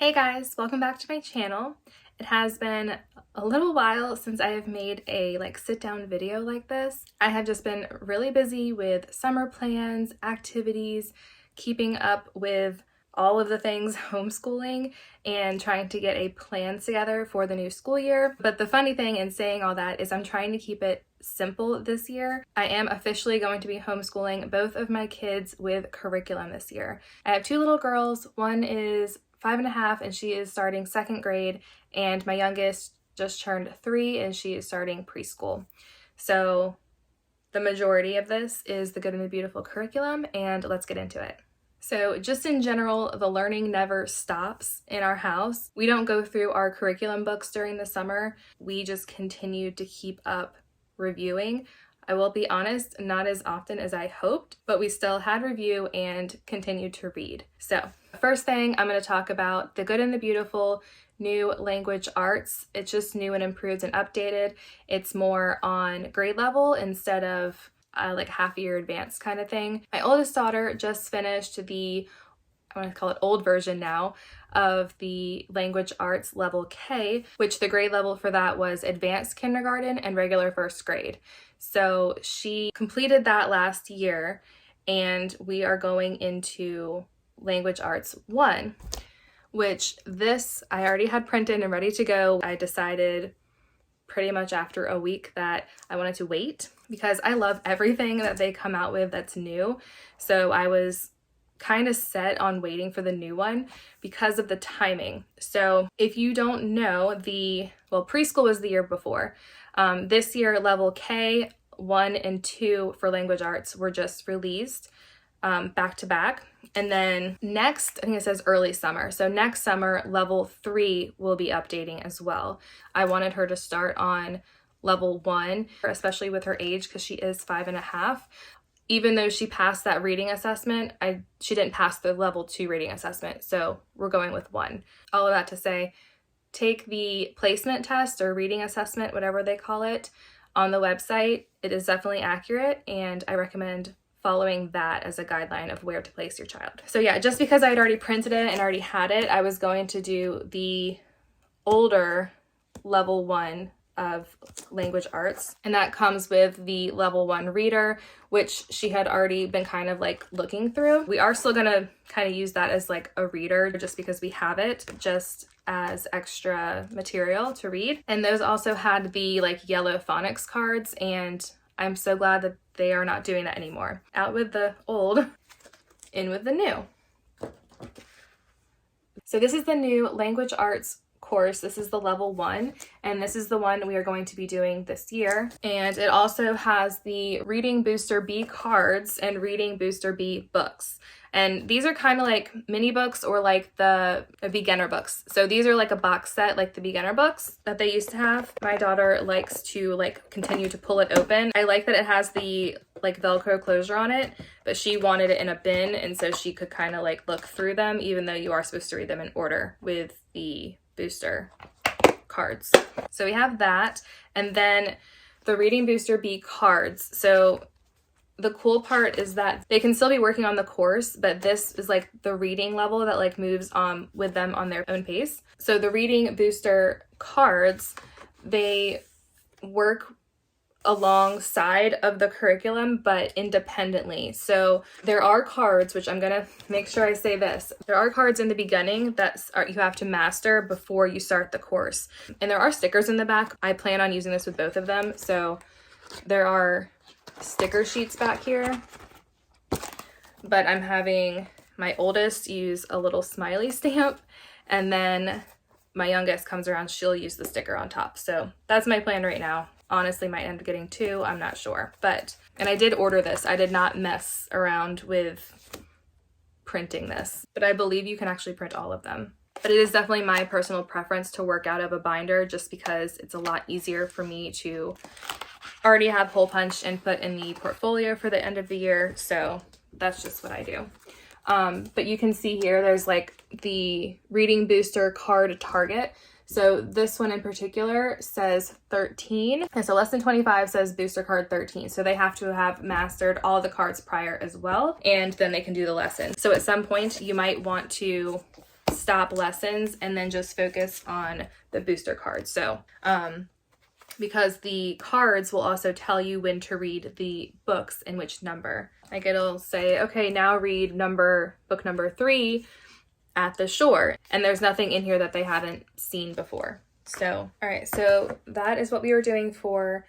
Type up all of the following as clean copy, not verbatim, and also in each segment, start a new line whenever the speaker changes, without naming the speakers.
Hey guys, welcome back to my channel. It has been a little while since I have made a sit down video like this. I have just been really busy with summer plans, activities, keeping up with all of the things homeschooling and trying to get a plan together for the new school year. But the funny thing in saying all that is I'm trying to keep it simple this year. I am officially going to be homeschooling both of my kids with curriculum this year. I have two little girls. One is 5.5 and she is starting second grade, and my youngest just turned 3 and she is starting preschool. So the majority of this is the Good and the Beautiful curriculum, and let's get into it. So just in general, the learning never stops in our house. We don't go through our curriculum books during the summer. We just continue to keep up reviewing. I will be honest, not as often as I hoped, but we still had review and continued to read. So first thing I'm going to talk about the Good and the Beautiful new language arts. It's just new and improved and updated. It's more on grade level instead of like half year advanced kind of thing. My oldest daughter just finished I want to call it old version now, of the language arts level K, which the grade level for that was advanced kindergarten and regular first grade. So she completed that last year, and we are going into language arts 1, which this I already had printed and ready to go. I decided pretty much after a week that I wanted to wait because I love everything that they come out with that's new. So I was kind of set on waiting for the new one because of the timing. So if you don't know, preschool was the year before. This year, level K, 1 and 2 for language arts were just released back to back. And then next, I think it says early summer. So next summer, level 3 will be updating as well. I wanted her to start on level 1, especially with her age, because she is 5.5. Even though she passed that reading assessment, she didn't pass the level 2 reading assessment. So we're going with 1. All of that to say, take the placement test or reading assessment, whatever they call it, on the website. It is definitely accurate, and I recommend following that as a guideline of where to place your child. So yeah, just because I had already printed it and already had it, I was going to do the older level 1 of language arts, and that comes with the level 1 reader, which she had already been kind of looking through. We are still gonna kind of use that as a reader just because we have it just as extra material to read. And those also had the yellow phonics cards, and I'm so glad that they are not doing that anymore. Out with the old, in with the new. So this is the new language arts course. This is the level 1, and this is the one we are going to be doing this year. And it also has the Reading Booster B cards and Reading Booster B books. And these are kind of like mini books or the beginner books. So these are a box set, like the beginner books that they used to have. My daughter likes to continue to pull it open. I like that it has the Velcro closure on it, but she wanted it in a bin, and so she could kind of look through them, even though you are supposed to read them in order with the booster cards. So we have that, and then the Reading Booster B cards. So the cool part is that they can still be working on the course, but this is the reading level that moves on with them on their own pace. So the Reading Booster cards, they work alongside of the curriculum but independently. So there are cards, which I'm gonna make sure I say this, there are cards in the beginning that you have to master before you start the course, and there are stickers in the back. I plan on using this with both of them, so there are sticker sheets back here, but I'm having my oldest use a little smiley stamp, and then my youngest comes around, she'll use the sticker on top. So that's my plan right now. Honestly, might end up getting 2, I'm not sure. And I did order this. I did not mess around with printing this, but I believe you can actually print all of them. But it is definitely my personal preference to work out of a binder just because it's a lot easier for me to already have hole punched and put in the portfolio for the end of the year. So that's just what I do. But you can see here, there's the Reading Booster card target. So this one in particular says 13. And so less than 25 says booster card 13. So they have to have mastered all the cards prior as well. And then they can do the lesson. So at some point you might want to stop lessons and then just focus on the booster cards. So because the cards will also tell you when to read the books and which number. Like it'll say, okay, now read book number 3 at the shore. And there's nothing in here that they haven't seen before. So, all right, so that is what we were doing for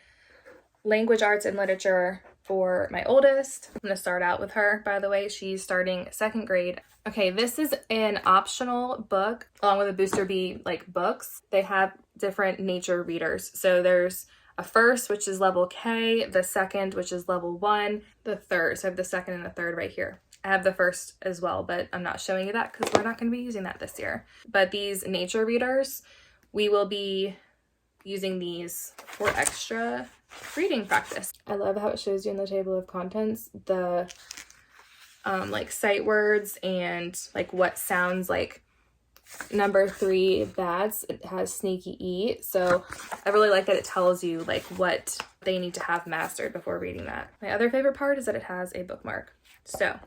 language arts and literature for my oldest. I'm gonna start out with her, by the way. She's starting 2nd grade. Okay, this is an optional book along with the Booster B books. They have different nature readers. So there's a first, which is level K, the second, which is level 1, the third. So I have the second and the third right here. I have the first as well, but I'm not showing you that because we're not going to be using that this year. But these nature readers, we will be using these for extra reading practice. I love how it shows you in the table of contents the sight words and what sounds like number 3 bats. It has sneaky E. So I really like that it tells you what they need to have mastered before reading that. My other favorite part is that it has a bookmark. So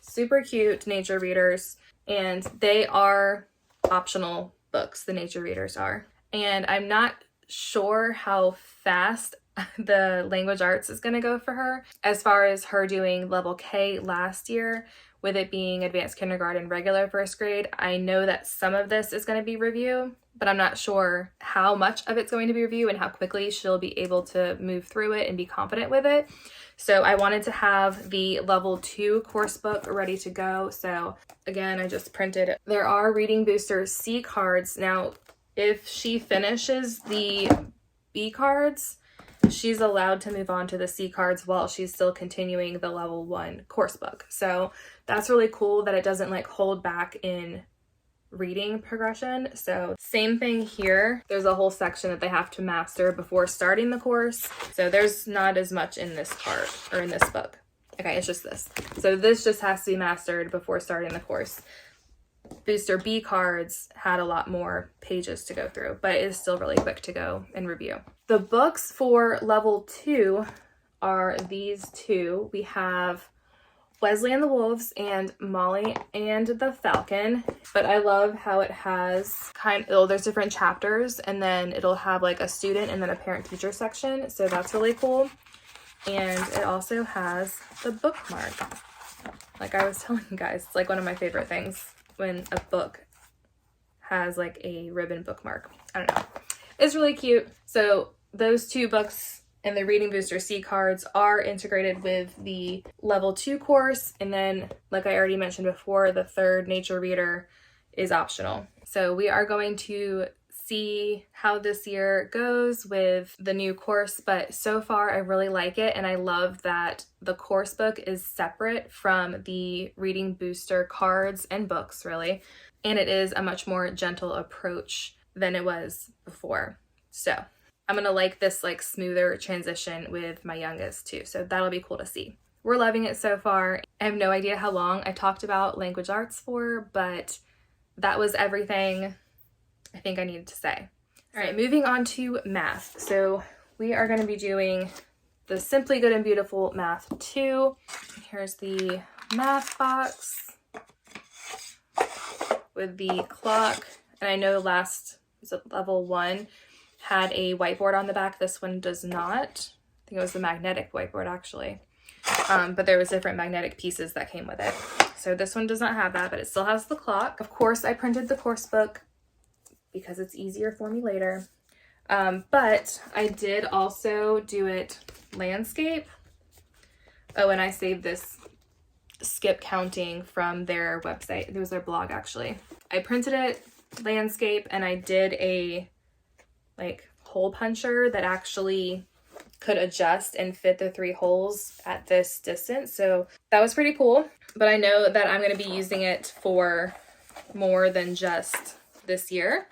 super cute nature readers, and they are optional books. The nature readers are. And I'm not sure how fast the language arts is going to go for her. As far as her doing level K last year, with it being advanced kindergarten, regular 1st grade, I know that some of this is going to be review, but I'm not sure how much of it's going to be review and how quickly she'll be able to move through it and be confident with it. So I wanted to have the level 2 course book ready to go. So again, I just printed it. There are Reading Booster C cards. Now, if she finishes the B cards, she's allowed to move on to the C cards while she's still continuing the level 1 course book. So that's really cool that it doesn't hold back in reading progression. So same thing here. There's a whole section that they have to master before starting the course. So there's not as much in this part or in this book. Okay, it's just this. So this just has to be mastered before starting the course. Booster B cards had a lot more pages to go through, but it is still really quick to go and review. The books for level 2 are these 2. We have Wesley and the Wolves and Molly and the Falcon. But I love how it has there's different chapters, and then it'll have a student and then a parent-teacher section. So that's really cool. And it also has the bookmark. Like I was telling you guys, it's one of my favorite things when a book has a ribbon bookmark. I don't know. It's really cute. So those 2 books and the Reading Booster C cards are integrated with the level 2 course. And then, like I already mentioned before, the 3rd nature reader is optional. So we are going to see how this year goes with the new course, but so far I really like it, and I love that the course book is separate from the Reading Booster cards and books, really, and it is a much more gentle approach than it was before. So I'm gonna like this smoother transition with my youngest too, so that'll be cool to see. We're loving it so far. I have no idea how long I talked about language arts for, but that was everything I think I needed to say. All right, moving on to math. So we are going to be doing the Simply Good and Beautiful Math 2. Here's the math box with the clock. And I know level 1 had a whiteboard on the back. This one does not. I think it was the magnetic whiteboard actually. But there was different magnetic pieces that came with it. So this one does not have that, but it still has the clock. Of course, I printed the course book because it's easier for me later. But I did also do it landscape. Oh, and I saved this skip counting from their website. It was their blog actually. I printed it landscape, and I did a hole puncher that actually could adjust and fit the 3 holes at this distance. So that was pretty cool. But I know that I'm going to be using it for more than just this year.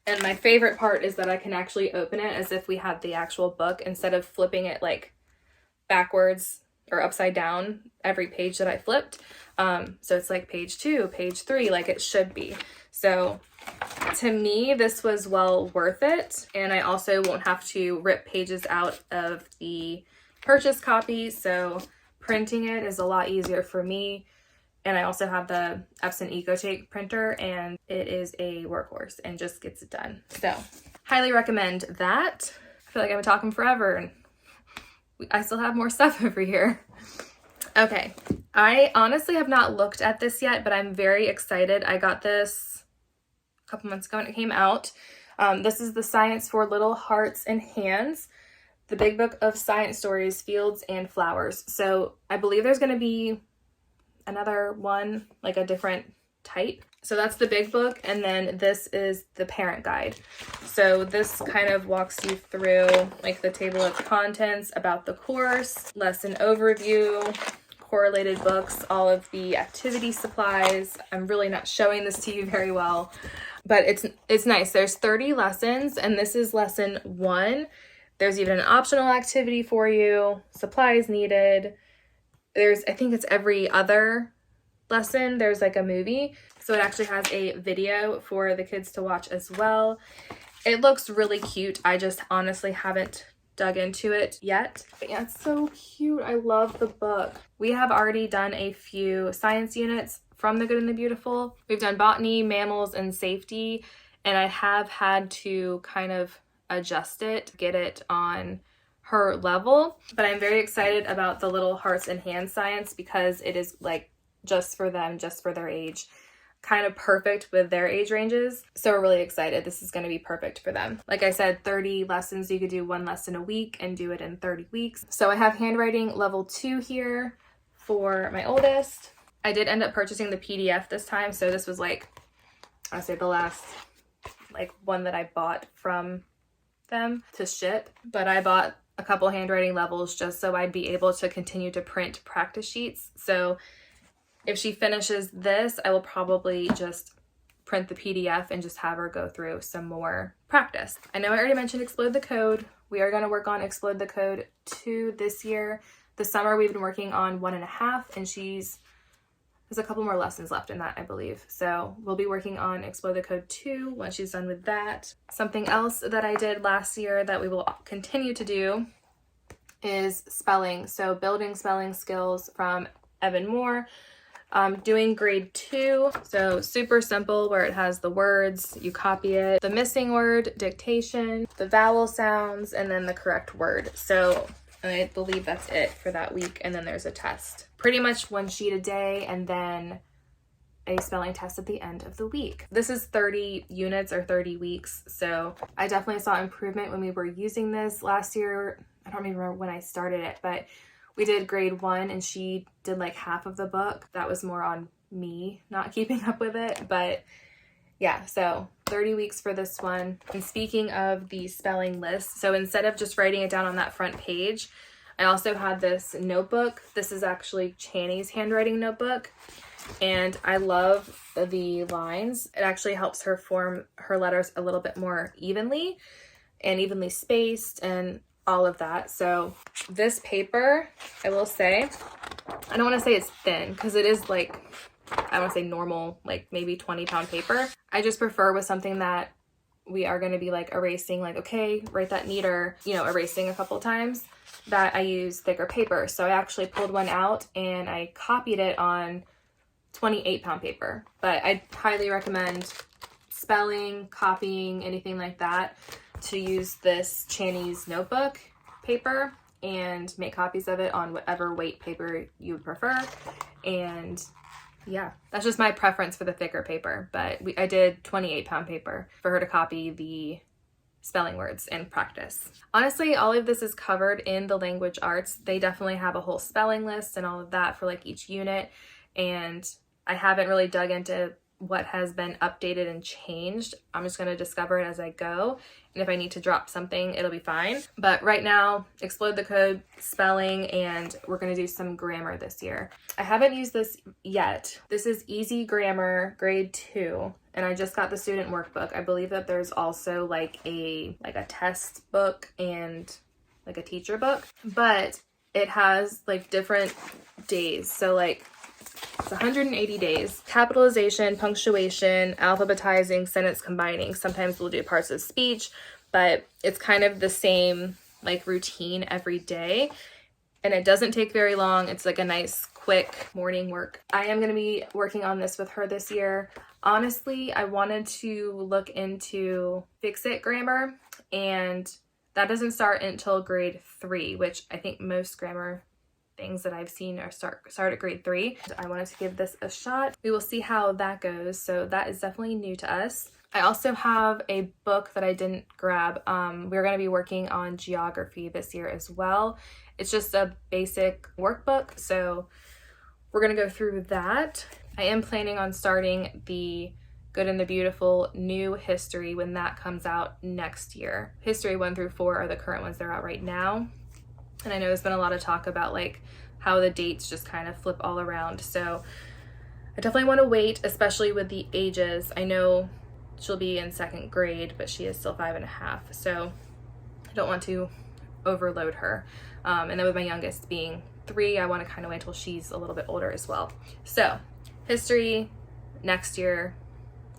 And my favorite part is that I can actually open it as if we had the actual book instead of flipping it backwards or upside down every page that I flipped. So it's page 2, page 3, it should be. So to me, this was well worth it. And I also won't have to rip pages out of the purchase copy. So printing it is a lot easier for me. And I also have the Epson EcoTake printer, and it is a workhorse and just gets it done. So highly recommend that. I feel like I've been talking forever and I still have more stuff over here. Okay, I honestly have not looked at this yet, but I'm very excited. I got this a couple months ago when it came out. This is the Science for Little Hearts and Hands, the Big Book of Science Stories, Fields and Flowers. So I believe there's going to be another one, like a different type. So that's the big book, and then this is the parent guide. So this kind of walks you through like the table of contents about the course, lesson overview, correlated books, all of the activity supplies. I'm really not showing this to you very well, but it's nice. There's 30 lessons, and this is lesson 1. There's even an optional activity for you, supplies needed. I think it's every other lesson, there's like a movie. So it actually has a video for the kids to watch as well. It looks really cute. I just honestly haven't dug into it yet. But yeah, it's so cute. I love the book. We have already done a few science units from The Good and the Beautiful. We've done botany, mammals, and safety, and I have had to kind of adjust it, get it on her level. But I'm very excited about the Little Hearts and Hand Science because it is like just for them, just for their age, kind of perfect with their age ranges. So we're really excited. This is going to be perfect for them. Like I said, 30 lessons. You could do 1 lesson a week and do it in 30 weeks. So I have handwriting level 2 here for my oldest. I did end up purchasing the PDF this time. So this was like, I'd say the last like one that I bought from them to ship. But I bought a couple handwriting levels just so I'd be able to continue to print practice sheets. So if she finishes this, I will probably just print the PDF and just have her go through some more practice. I know I already mentioned Explode the Code. We are going to work on Explode the Code 2 this year. This summer we've been working on 1.5, and there's a couple more lessons left in that, I believe. So we'll be working on Explode the Code 2 once she's done with that. Something else that I did last year that we will continue to do is spelling. So building spelling skills from Evan Moore. Doing grade 2, so super simple, where it has the words, you copy it, the missing word, dictation, the vowel sounds, and then the correct word. So I believe that's it for that week, and then there's a test. Pretty much 1 sheet a day, and then a spelling test at the end of the week. This is 30 units or 30 weeks, so I definitely saw improvement when we were using this last year. I don't even remember when I started it, but we did grade 1 and she did like half of the book. That was more on me not keeping up with it. But yeah, so 30 weeks for this one. And speaking of the spelling list, so instead of just writing it down on that front page, I also had this notebook. This is actually Channy's handwriting notebook. And I love the lines. It actually helps her form her letters a little bit more evenly and evenly spaced and all of that. So this paper, I will say, I don't want to say it's thin because it is like, I want to say normal, like maybe 20-pound paper. I just prefer with something that we are going to be like erasing, like, okay, write that neater, erasing a couple times, that I use thicker paper. So I actually pulled one out and I copied it on 28-pound paper. But I highly recommend spelling, copying, anything like that, to use this Channy's notebook paper and make copies of it on whatever weight paper you would prefer. And yeah, that's just my preference for the thicker paper, but I did 28-pound paper for her to copy the spelling words and practice. Honestly, all of this is covered in the language arts. They definitely have a whole spelling list and all of that for like each unit, and I haven't really dug into what has been updated and changed. I'm just going to discover it as I go, and if I need to drop something, it'll be fine. But right now, Explode the Code, spelling, and we're going to do some grammar this year. I haven't used this yet. This is Easy Grammar grade 2, and I just got the student workbook. I believe that there's also like a test book and like a teacher book, but it has like different days. So like it's 180 days. Capitalization, punctuation, alphabetizing, sentence combining. Sometimes we'll do parts of speech, but it's kind of the same like routine every day. And it doesn't take very long. It's like a nice quick morning work. I am going to be working on this with her this year. Honestly, I wanted to look into Fix-It grammar, and that doesn't start until grade 3, which I think most grammar things that I've seen are start at grade 3. I wanted to give this a shot. We will see how that goes. So that is definitely new to us. I also have a book that I didn't grab. We're going to be working on geography this year as well. It's just a basic workbook, so we're going to go through that. I am planning on starting the Good and the Beautiful new history when that comes out next year. History 1 through 4 are the current ones that are out right now. And I know there's been a lot of talk about like how the dates just kind of flip all around. So I definitely want to wait, especially with the ages. I know she'll be in 2nd grade, but she is still 5.5. So I don't want to overload her. And then with my youngest being 3, I want to kind of wait till she's a little bit older as well. So history next year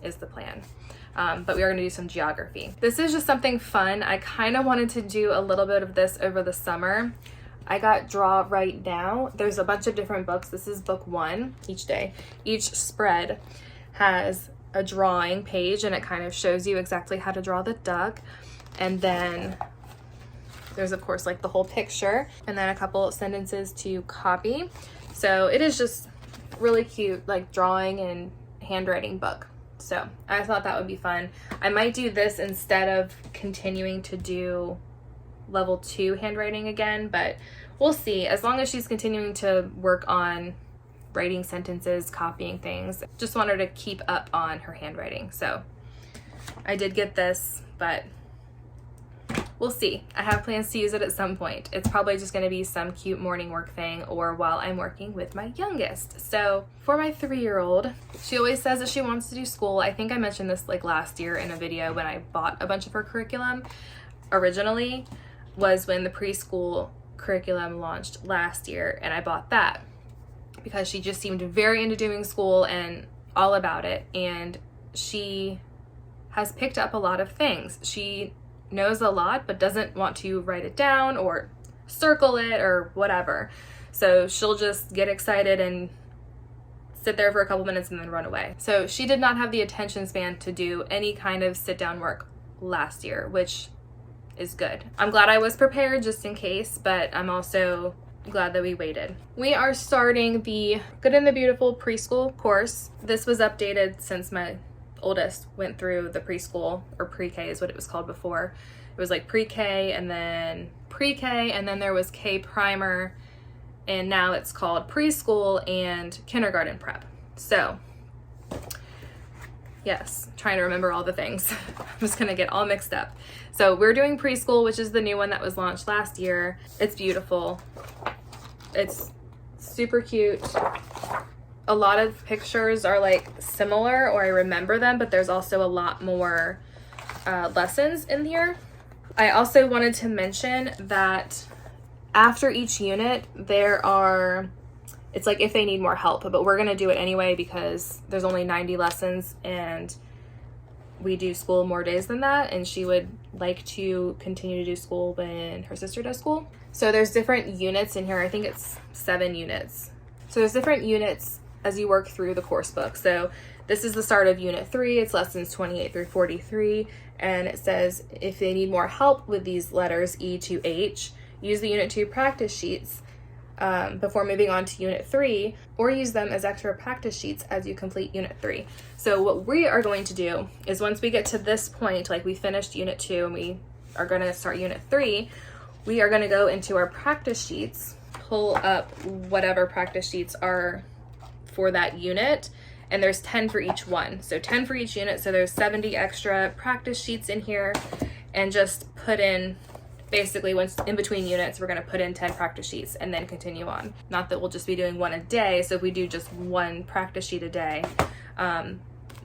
is the plan. But we are going to do some geography. This is just something fun. I kind of wanted to do a little bit of this over the summer. I got Draw Right Now. There's a bunch of different books. This is book 1 each day. Each spread has a drawing page, and it kind of shows you exactly how to draw the duck. And then there's of course like the whole picture, and then a couple sentences to copy. So it is just really cute, like drawing and handwriting book. So I thought that would be fun. I might do this instead of continuing to do level 2 handwriting again, but we'll see. As long as she's continuing to work on writing sentences, copying things, just want her to keep up on her handwriting. So I did get this, but we'll see. I have plans to use it at some point. It's probably just going to be some cute morning work thing or while I'm working with my youngest. So for my 3-year-old, she always says that she wants to do school. I think I mentioned this like last year in a video when I bought a bunch of her curriculum. Originally was when the preschool curriculum launched last year, and I bought that because she just seemed very into doing school and all about it. And she has picked up a lot of things. She knows a lot but doesn't want to write it down or circle it or whatever. So she'll just get excited and sit there for a couple minutes and then run away. So she did not have the attention span to do any kind of sit down work last year, which is good. I'm glad I was prepared just in case, but I'm also glad that we waited. We are starting the Good and the Beautiful preschool course. This was updated since my oldest went through the preschool, or pre-K is what it was called before. It was like pre-K and then pre-K, and then there was K primer, and now it's called preschool and kindergarten prep. So yes, trying to remember all the things. I'm just gonna get all mixed up. So we're doing preschool, which is the new one that was launched last year. It's beautiful. It's super cute. A lot of pictures are like similar, or I remember them, but there's also a lot more lessons in here. I also wanted to mention that after each unit it's like if they need more help, but we're gonna do it anyway because there's only 90 lessons and we do school more days than that, and she would like to continue to do school when her sister does school. So there's different units in here. I think it's 7 units. So there's different units as you work through the course book. So this is the start of unit 3. It's lessons 28 through 43, and it says if they need more help with these letters E to H, use the unit 2 practice sheets before moving on to unit 3, or use them as extra practice sheets as you complete unit 3. So what we are going to do is once we get to this point, like we finished unit 2 and we are going to start unit 3, we are going to go into our practice sheets, pull up whatever practice sheets are for that unit, and there's 10 for each one. So 10 for each unit, so there's 70 extra practice sheets in here, and just put in, basically once in between units, we're going to put in 10 practice sheets and then continue on. Not that we'll just be doing one a day, so if we do just one practice sheet a day,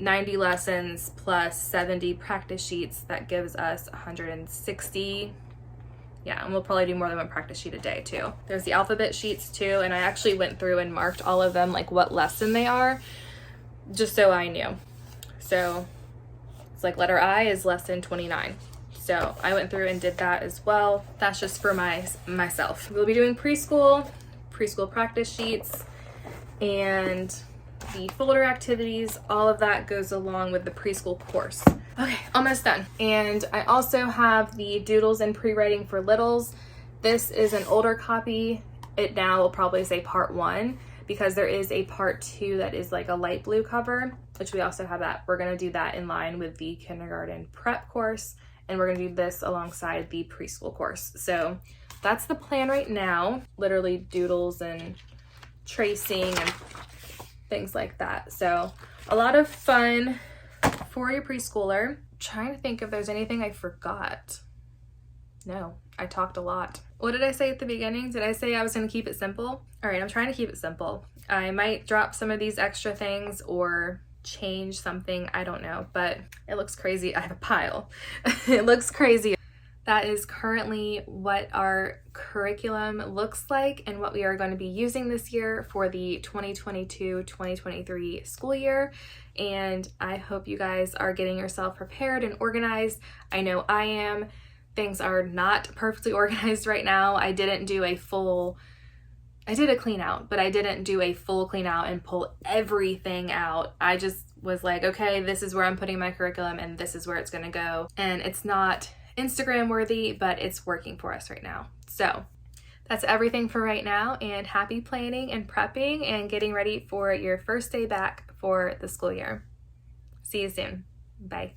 90 lessons plus 70 practice sheets, that gives us 160. Yeah, and we'll probably do more than one practice sheet a day too. There's the alphabet sheets too, and I actually went through and marked all of them, like what lesson they are, just so I knew. So it's like letter I is lesson 29. So I went through and did that as well. That's just for myself. We'll be doing preschool practice sheets, and the folder activities, all of that goes along with the preschool course. Okay, almost done. And I also have the doodles and pre-writing for littles. This is an older copy. It now will probably say part 1 because there is a part 2 that is like a light blue cover, which we also have that. We're gonna do that in line with the kindergarten prep course, and we're gonna do this alongside the preschool course. So that's the plan right now, literally doodles and tracing and things like that. So a lot of fun for your preschooler. I'm trying to think if there's anything I forgot. No, I talked a lot. What did I say at the beginning? Did I say I was gonna keep it simple? All right, I'm trying to keep it simple. I might drop some of these extra things or change something, I don't know, but it looks crazy. I have a pile. It looks crazy. That is currently what our curriculum looks like and what we are going to be using this year for the 2022-2023 school year. And I hope you guys are getting yourself prepared and organized. I know I am. Things are not perfectly organized right now. I did a clean out, but I didn't do a full clean out and pull everything out. I just was like, okay, this is where I'm putting my curriculum and this is where it's gonna go. And it's not Instagram worthy, but it's working for us right now. So that's everything for right now, and happy planning and prepping and getting ready for your first day back for the school year. See you soon. Bye.